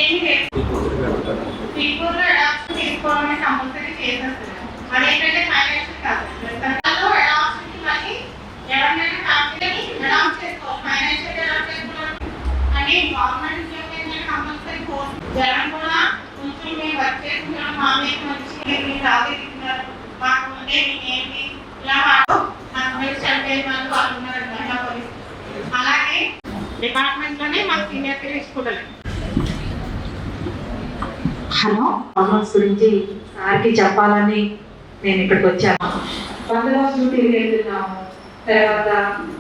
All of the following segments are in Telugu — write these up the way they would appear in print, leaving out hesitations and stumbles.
ఏమి లేదు. పీపుల్ అడాప్షన్ తీసుకోవాలని కంపల్సరీ చేసేస్తారు. అదేంటంటే ఫైనాన్షియల్ కాదు. అడాప్షన్కి మళ్ళీ ఎవరినైనా ఫ్యామిలీని అడాప్ట్ చేసుకోవాలి. ఫైనాన్షియల్ అడాప్ట్ చేసుకోవాలి అని గవర్నమెంట్ కంపల్సరీ కోర్స్. జనం కూడా కొంచెం మేము వర్క్ చేసుకున్నాం, మా మీద మంచి మీరు ఆదేశిస్తున్నారు, మాకు ఉంటే మీకేంటి ఇలా నాకు మీరు చనిపోయిన వాళ్ళు వాళ్ళు ఉన్నారు. అలాగే డిపార్ట్మెంట్లోనే మాకు సీనియర్ స్కూల్. హలో, పర్ఫార్మెన్స్ గురించి సార్కి చెప్పాలని నేను ఇక్కడికి వచ్చాను. బందోబస్తు డ్యూటీకి వెళ్తున్నాము. తర్వాత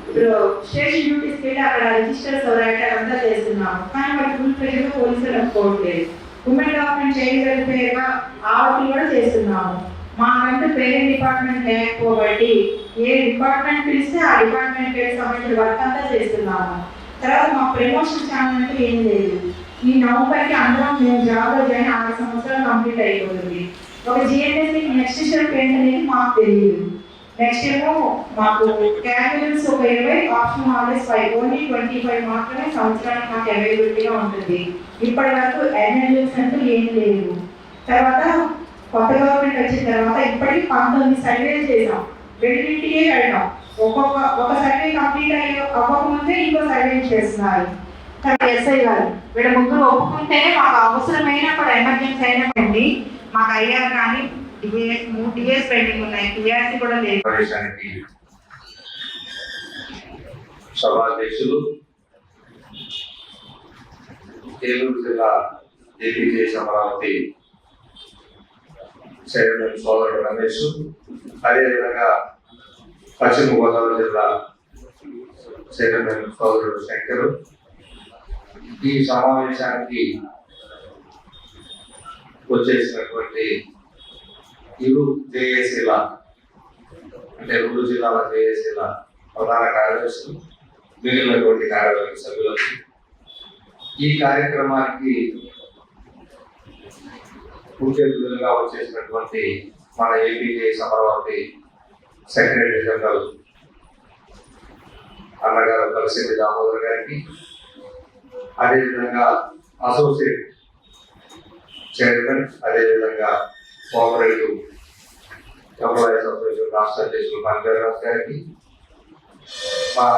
ఇప్పుడు స్టేషన్ డ్యూటీస్కి వెళ్ళి అక్కడ రిజిస్టర్స్ రైటర్ అంతా చేస్తున్నాము. కానీ వాటి ఫుల్ ప్రెషర్గా పోలీసులు అనుకోవట్లేదు. ఉమెన్ డెవలప్మెంట్ చైల్డ్ వెల్ఫేర్గా ఆర్టీ కూడా చేస్తున్నాము. మాకంటూ పేరెంట్ డిపార్ట్మెంట్ లేకపోబట్టి ఏ డిపార్ట్మెంట్ పిలిస్తే ఆ డిపార్ట్మెంట్ సంబంధించిన వర్క్ అంతా చేస్తున్నాము. తర్వాత మా ప్రమోషన్ ఛానల్ అంటే ఏం లేదు. ఈ నవంబర్కి అందరం మేము జాబ్లో జాయిన్ 6 సంవత్సరాలు కంప్లీట్ అయిపోతుంది. ఒక జిఎన్ఎస్కి నెక్స్ట్ స్టెప్ ఏంటనేది మాకు తెలియదు. నెక్స్ట్ ఏమో మాకు క్యాన్యువల్స్ ఒక 20, ఆప్షన్ హాలిడేస్ 5, ఓన్లీ 25 మాత్రమే సంవత్సరానికి మాకు అవైలబిలిటీగా ఉంటుంది. ఇప్పటి వరకు యాన్యువల్స్ అంటూ ఏం లేదు. తర్వాత కొత్త గవర్నమెంట్ వచ్చిన తర్వాత ఇప్పటికి 19 సర్వేలు చేసాం. రెండింటికే వెళ్ళాం. ఒక సర్వే కంప్లీట్ అవ్వకముందే ఇంకో సర్వే చేస్తున్నారు. ఎస్ఐ గారు వీళ్ళ ముగ్గురు ఒప్పుకుంటేనే మాకు అవసరమైనప్పుడు ఎమర్జెన్సీ అయినప్పుడు మాకు ఐఆర్ కానీ డిఎస్ పెండింగ్ ఉన్నాయి, టీఆర్సీ కూడా లేదు. సభాధ్యక్షులు, ఏలూరు జిల్లా ఏపీజేఎస్ అమరావతి చైర్మన్ సోదరుడు రమేష్, అదేవిధంగా పశ్చిమ గోదావరి జిల్లా చైర్మన్ సోదరుడు శంకరు, ఈ సమావేశానికి వచ్చేసినటువంటి ఇరు జేఏసీల అంటే 2 జిల్లాల జేఏసీల ప్రధాన కార్యదర్శులు, మిగిలినటువంటి కార్యవర్గ సభ్యులకు, ఈ కార్యక్రమానికి ముఖ్య అతిథులుగా వచ్చేసినటువంటి మన ఏపీజేఎస్ అమరావతి సెక్రటరీ జనరల్ అన్నగారు కలిసింది దామోదర్ గారికి, అదేవిధంగా అసోసియేట్ చైర్మన్, అదేవిధంగా కోఆపరేటివ్ ఎంప్లాయీస్ అసోసియేషన్ రాష్ట్ర అధ్యక్షులు మంజరాజ్ గారికి, మా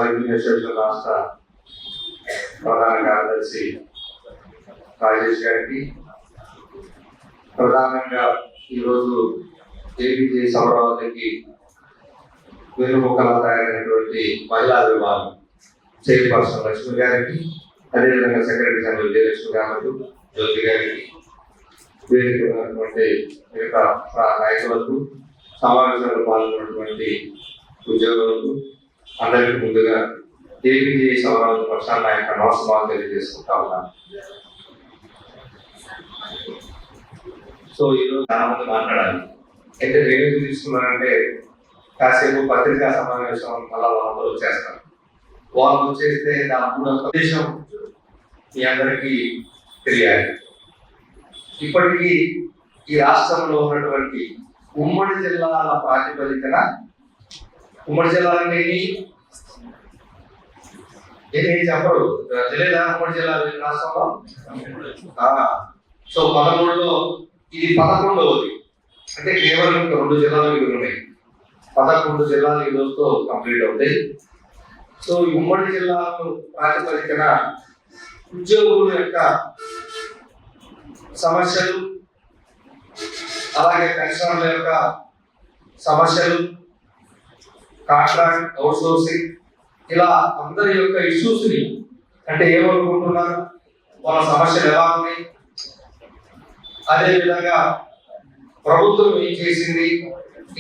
రెవెన్యూ అసోసియేషన్ రాష్ట్ర ప్రధాన కార్యదర్శి రాజేష్ గారికి, ప్రధానంగా ఈరోజు ఏపీజేఎస్ అమరావతికి వెనుముకలా తయారైనటువంటి మహిళా విభాగం చైర్పర్సన్ లక్ష్మి గారికి, అదేవిధంగా సెక్రటరీ జనరల్ జయలక్ష్మి గారు, జ్యోతి గారికి, వేదిక ఉన్నటువంటి మిగతా నాయకులకు, సమావేశంలో పాల్గొన్నటువంటి ఉద్యోగులకు అందరికీ ముందుగా ఏపీజేఎస్ అమరావతి పక్షాన నా యొక్క నమస్కారాలు తెలియజేసుకుంటా ఉన్నాను. సో ఈరోజు చాలా మంది మాట్లాడాలి. అయితే నేను తీసుకున్నానంటే కాసేపు పత్రికా సమావేశం మళ్ళా వాళ్ళందరూ వచ్చేస్తారు. వాళ్ళు వచ్చేస్తే నా మూడో సందేశం మీ అందరికీ తెలియాలి. ఇప్పటికీ ఈ రాష్ట్రంలో ఉన్నటువంటి ఉమ్మడి జిల్లాల ప్రాతిపదికన, ఉమ్మడి జిల్లాలన్నీ ఏం చెప్పరు తెలియదా? ఉమ్మడి జిల్లాలు రాష్ట్రంలో సో 13లో ఇది 11వది. అంటే కేవలం 2 జిల్లాలు మిగిలి ఉన్నాయి. 11 జిల్లాలు ఈ రోజుతో కంప్లీట్ అవుతాయి. సో ఈ ఉమ్మడి జిల్లాలకు ప్రాతిపదికన ఉద్యోగుల యొక్క సమస్యలు, అలాగే పెన్షనర్ల యొక్క సమస్యలు, కాంట్రాక్ట్ అవుట్సోర్సింగ్, ఇలా అందరి యొక్క ఇష్యూస్ ని అంటే ఏమనుకుంటున్నారు, వాళ్ళ సమస్యలు ఎలా ఉన్నాయి, అదేవిధంగా ప్రభుత్వం ఏం చేసింది,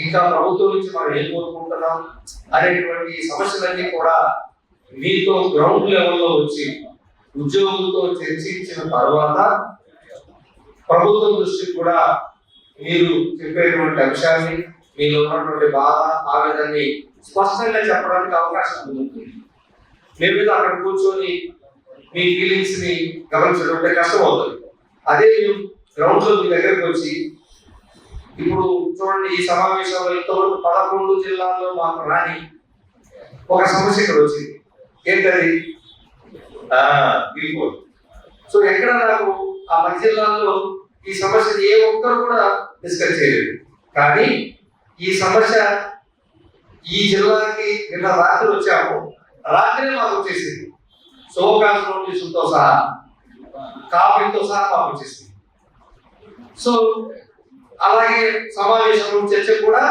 ఇంకా ప్రభుత్వం నుంచి మనం ఏం కోరుకుంటున్నాం అనేటువంటి సమస్యలన్నీ కూడా మీతో గ్రౌండ్ లెవెల్లో వచ్చి ఉద్యోగులతో చర్చించిన తర్వాత ప్రభుత్వం దృష్టికి కూడా మీరు చెప్పేటువంటి అంశాన్ని, మీలో ఉన్నటువంటి బాధ ఆవేదనని స్పష్టంగా చెప్పడానికి అవకాశం ఉంటుంది. మేము అక్కడ కూర్చొని మీ ఫీలింగ్స్ ని గమనించడం కష్టం అవుతుంది. అదే మేము గ్రౌండ్ లో మీ దగ్గరకు వచ్చి ఇప్పుడు చూడండి, ఈ సమావేశంలో ఇంతవరకు 11 జిల్లాల్లో మాకు రాని ఒక సమస్య ఇక్కడ వచ్చింది. ఏంటది? సో ఎక్కడ నాకు ఆ 10 జిల్లాల్లో ఈ సమస్య ఏ ఒక్కరు కూడా డిస్కస్ చేయలేదు. కానీ ఈ సమస్య ఈ జిల్లాకి నిన్న రాత్రి వచ్చాము, రాత్రి మాకు వచ్చేసింది. సోకాస్ నోటీసులతో సహా, కాపీలతో సహా మాకు వచ్చేసింది. సో అలాగే సమావేశంలో చర్చ కూడా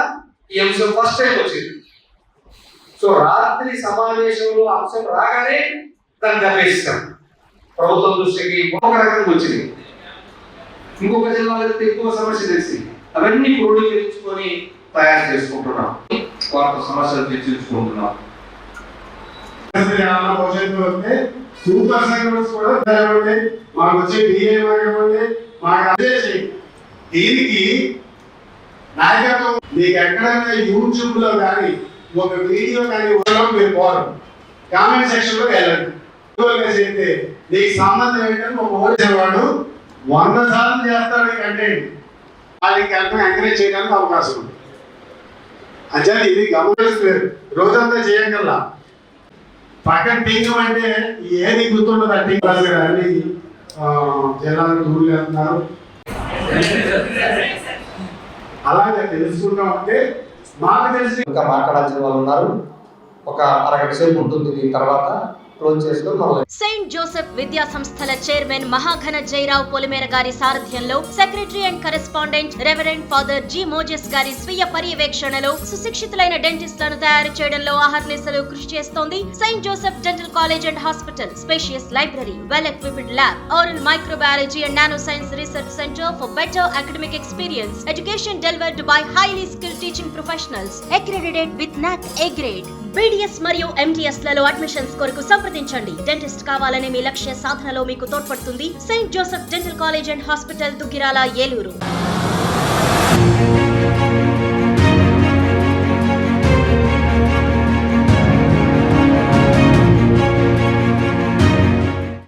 ఈ అంశం ఫస్ట్ టైం వచ్చింది. సో రాత్రి సమావేశంలో అంశం రాగానే దాన్ని గమనిస్తాం. ప్రభుత్వం దృష్టికి ఒక రకంగా వచ్చింది, ఇంకొక జిల్లాలో ఎక్కువ సమస్య తెలిసింది. అవన్నీ క్రోడీకరించుకొని తయారు చేసుకుంటున్నాం, వాటితో సమస్యలు చర్చించుకుంటున్నాం. భవిష్యత్తులో వస్తే సూపర్ సైకిల్స్ కూడా మాకు వచ్చే డిఏ మాకు అదే దీనికి నాయకత్వం మీకు ఎక్కడైనా యూట్యూబ్ లో కానీ ఒక వీడియో కానీ మీరు పోరు, కామెంట్ సెక్షన్ లో వెళ్ళండి. చేస్తే నీకు సంబంధం ఏంటంటే ఒక ఓడిసేవాడు 100 సార్లు చేస్తాడు కంటెంట్, వాళ్ళకి ఎంకరేజ్ చేయడానికి అవకాశం ఉంది. అంటే ఇది గమనిస్తారు, రోజంతా చేయగల పక్కన టీం అంటే ఏది గుర్తుండదు. ఆ టీం అన్ని జనాలు టూర్లు వెళ్తున్నారు. అలాగే తెలుసుకుంటా ఉంటే మాకు తెలిసి ఇంకా మాట్లాడాల్సిన వాళ్ళు ఉన్నారు. ఒక అరగంట సేపు ఉంటుంది, దీని తర్వాత క్లోజ్ చేసుకొని మళ్ళీ సెయింట్ జోసెఫ్ విద్యా సంస్థల చైర్మన్ మహాఘన జయరావు పొలిమేర గారి సారథ్యంలో secretary and correspondent reverend father G Moses గారి స్వీయ పర్యవేక్షణలో సుశిక్షితులైన డెంటిస్టులను తయారు చేయడంలో అహర్నిశలు కృషి చేస్తోంది Saint Joseph dental college and hospital. Spacious library, well equipped lab, oral microbiology and nanoscience research center for better academic experience. Education delivered by highly skilled teaching professionals, accredited with NAC A grade. BDS మరియు MDS లలో అడ్మిషన్స్ కొరకు సంప్రదించండి. డెంటిస్ట్ కావాలనే మీ లక్ష్య సాధనలో మీకు తోడ్పడుతుంది Saint Joseph dental college and hospital, Duggirala, Eluru.